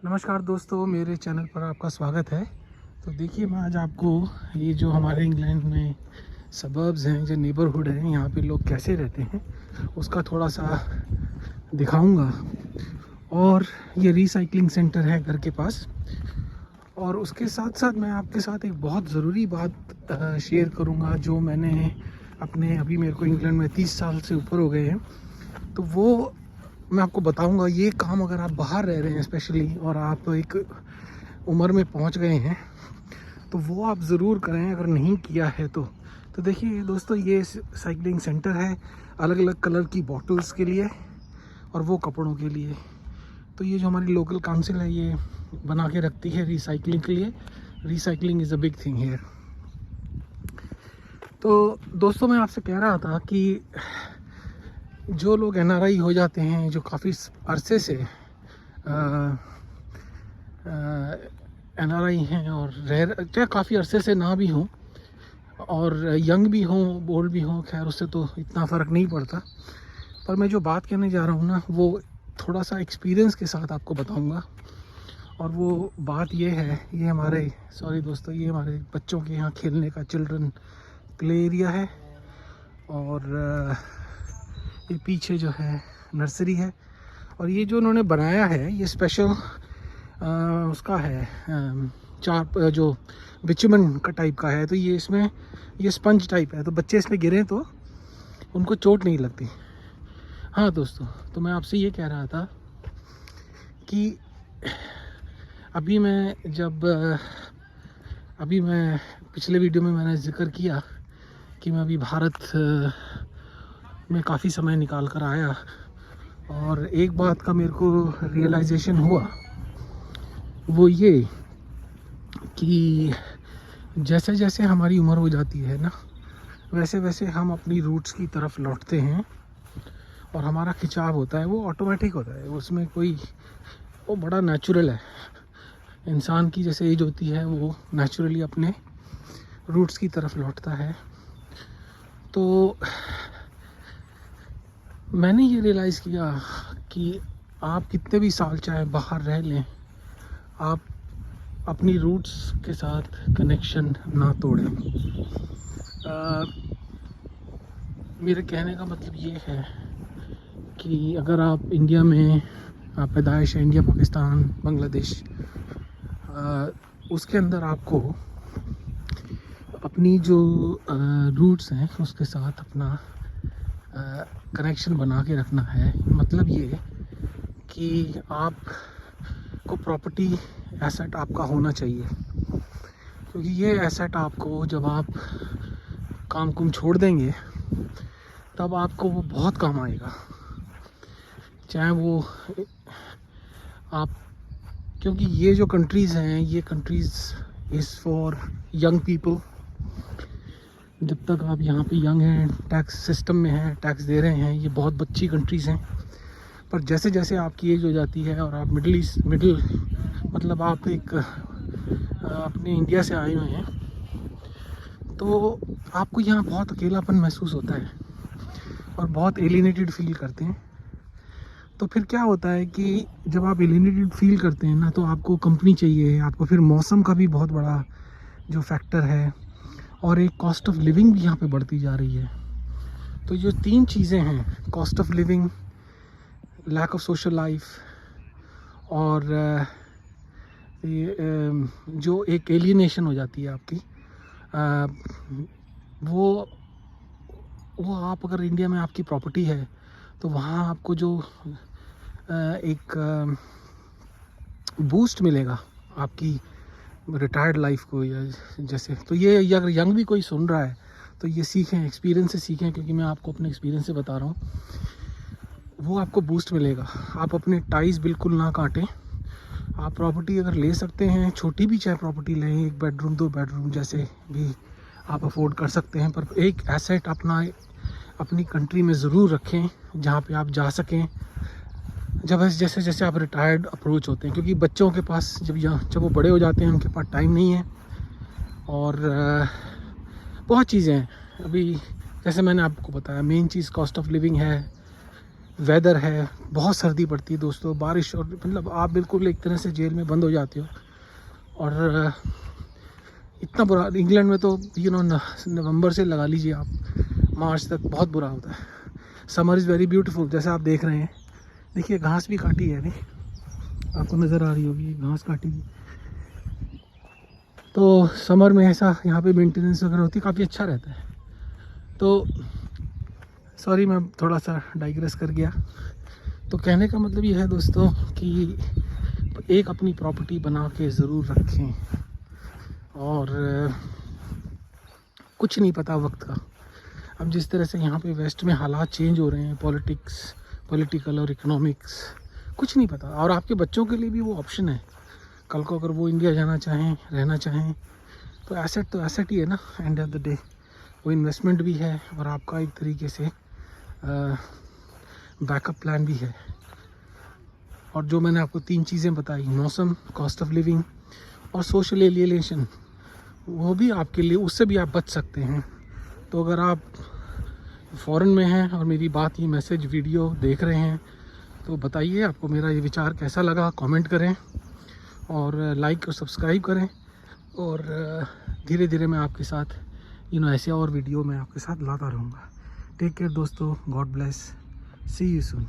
नमस्कार दोस्तों, मेरे चैनल पर आपका स्वागत है। तो देखिए, मैं आज आपको ये जो हमारे इंग्लैंड में सबर्ब्स हैं, जो नेबरहुड हैं, यहाँ पे लोग कैसे रहते हैं उसका थोड़ा सा दिखाऊंगा। और ये रिसाइकलिंग सेंटर है घर के पास। और उसके साथ साथ मैं आपके साथ एक बहुत ज़रूरी बात शेयर करूँगा, जो मैंने अपने अभी मेरे को इंग्लैंड में 30 साल से ऊपर हो गए हैं, तो वो मैं आपको बताऊंगा। ये काम अगर आप बाहर रह रहे हैं स्पेशली, और आप एक उम्र में पहुंच गए हैं, तो वो आप ज़रूर करें अगर नहीं किया है तो देखिए दोस्तों, ये साइकिलिंग सेंटर है अलग अलग कलर की बॉटल्स के लिए और वो कपड़ों के लिए। तो ये जो हमारी लोकल काउंसिल है, ये बना के रखती है रिसाइकलिंग के लिए। Recycling is a big thing here. तो दोस्तों, मैं आपसे कह रहा था कि जो लोग एनआरआई हो जाते हैं, जो काफ़ी अरसे से एनआरआई हैं और चाहे काफ़ी अरसे से ना भी हों और यंग भी हों, ओल्ड भी हों, खैर उससे तो इतना फ़र्क नहीं पड़ता। पर मैं जो बात कहने जा रहा हूँ ना, वो थोड़ा सा एक्सपीरियंस के साथ आपको बताऊँगा। और वो बात ये है, ये हमारे दोस्तों, ये हमारे बच्चों के यहाँ खेलने का चिल्ड्रन प्ले एरिया है। और ये पीछे जो है नर्सरी है। और ये जो उन्होंने बनाया है, ये स्पेशल उसका है, चार जो बिचुमन का टाइप का है। तो ये इसमें ये स्पंज टाइप है, तो बच्चे इसमें गिरे तो उनको चोट नहीं लगती। हाँ दोस्तों, तो मैं आपसे ये कह रहा था कि अभी मैं पिछले वीडियो में मैंने जिक्र किया कि मैं अभी भारत में काफ़ी समय निकाल कर आया, और एक बात का मेरे को रियलाइजेशन हुआ, वो ये कि जैसे जैसे हमारी उम्र हो जाती है ना, वैसे वैसे हम अपनी रूट्स की तरफ लौटते हैं। और हमारा खिंचाव होता है, वो ऑटोमेटिक होता है, उसमें कोई, वो बड़ा नेचुरल है। इंसान की जैसे एज होती है, वो नेचुरली अपने रूट्स की तरफ लौटता है। तो मैंने ये रियलाइज़ किया कि आप कितने भी साल चाहे बाहर रह लें, आप अपनी रूट्स के साथ कनेक्शन ना तोड़ें। मेरे कहने का मतलब ये है कि अगर आप इंडिया में, आप पैदाइश है इंडिया, पाकिस्तान, बांग्लादेश, उसके अंदर आपको अपनी जो रूट्स हैं उसके साथ अपना कनेक्शन बना के रखना है। मतलब ये कि आपको प्रॉपर्टी एसेट आपका होना चाहिए, क्योंकि ये एसेट आपको, जब आप काम कुम छोड़ देंगे, तब आपको वो बहुत काम आएगा। चाहे वो आप, क्योंकि ये जो कंट्रीज़ हैं, ये countries is for young people. जब तक आप यहाँ पे यंग हैं, टैक्स सिस्टम में हैं, टैक्स दे रहे हैं, ये बहुत बच्ची कंट्रीज़ हैं। पर जैसे जैसे आपकी एज हो जाती है और आप मिडिल मतलब आप एक अपने इंडिया से आए हुए हैं, तो आपको यहाँ बहुत अकेलापन महसूस होता है और बहुत एलिनेटेड फील करते हैं। तो फिर क्या होता है कि जब आप एलिनेटेड फील करते हैं ना, तो आपको कंपनी चाहिए, आपको फिर मौसम का भी बहुत बड़ा जो फैक्टर है, और एक कॉस्ट ऑफ लिविंग भी यहाँ पे बढ़ती जा रही है। तो जो तीन चीज़ें हैं, cost of living, lack of social life, और जो एक एलिनेशन हो जाती है आपकी, वो आप अगर इंडिया में आपकी प्रॉपर्टी है, तो वहाँ आपको जो एक बूस्ट मिलेगा आपकी रिटायर्ड लाइफ को, या जैसे, तो ये अगर यंग भी कोई सुन रहा है तो ये सीखें, एक्सपीरियंस से सीखें, क्योंकि मैं आपको अपने एक्सपीरियंस से बता रहा हूँ। वो आपको बूस्ट मिलेगा। आप अपने टाइज बिल्कुल ना काटें। आप प्रॉपर्टी अगर ले सकते हैं, छोटी भी चाहे प्रॉपर्टी लें, 1 बेडरूम 2 बेडरूम जैसे भी आप अफोर्ड कर सकते हैं, पर एक एसेट अपनी कंट्री में ज़रूर रखें, जहाँ पे आप जा सकें जैसे जैसे आप रिटायर्ड अप्रोच होते हैं। क्योंकि बच्चों के पास जब वो बड़े हो जाते हैं, उनके पास टाइम नहीं है। और बहुत चीज़ें हैं। अभी जैसे मैंने आपको बताया, main cheese cost of living है, वेदर है, बहुत सर्दी पड़ती है दोस्तों, बारिश, और मतलब आप बिल्कुल एक तरह से जेल में बंद हो जाते हो। और इतना बुरा इंग्लैंड में तो नवंबर से लगा लीजिए आप मार्च तक बहुत बुरा होता है। समर इज़ वेरी ब्यूटीफुल, जैसे आप देख रहे हैं। देखिए घास भी काटी है अभी, आपको नज़र आ रही होगी घास काटी हुई। तो समर में ऐसा यहाँ पे मेंटेनेंस वगैरह होती है, काफ़ी अच्छा रहता है। तो सॉरी मैं थोड़ा सा डाइग्रेस कर गया। तो कहने का मतलब ये है दोस्तों कि एक अपनी प्रॉपर्टी बना के ज़रूर रखें, और कुछ नहीं पता वक्त का। अब जिस तरह से यहाँ पे वेस्ट में हालात चेंज हो रहे हैं, पॉलिटिकल और इकोनॉमिक्स, कुछ नहीं पता। और आपके बच्चों के लिए भी वो ऑप्शन है, कल को अगर वो इंडिया जाना चाहें, रहना चाहें, तो एसेट ही है ना एंड ऑफ द डे। वो इन्वेस्टमेंट भी है और आपका एक तरीके से बैकअप प्लान भी है। और जो मैंने आपको 3 चीज़ें बताई, मौसम, कॉस्ट ऑफ लिविंग और सोशल एलिएनेशन, वो भी आपके लिए, उससे भी आप बच सकते हैं। तो अगर आप फ़ॉरेन में हैं और मेरी बात, ये मैसेज वीडियो देख रहे हैं, तो बताइए आपको मेरा ये विचार कैसा लगा, कमेंट करें और लाइक और सब्सक्राइब करें। और धीरे धीरे मैं आपके साथ ऐसे और वीडियो मैं आपके साथ लाता रहूँगा। टेक केयर दोस्तों, God bless, see you soon.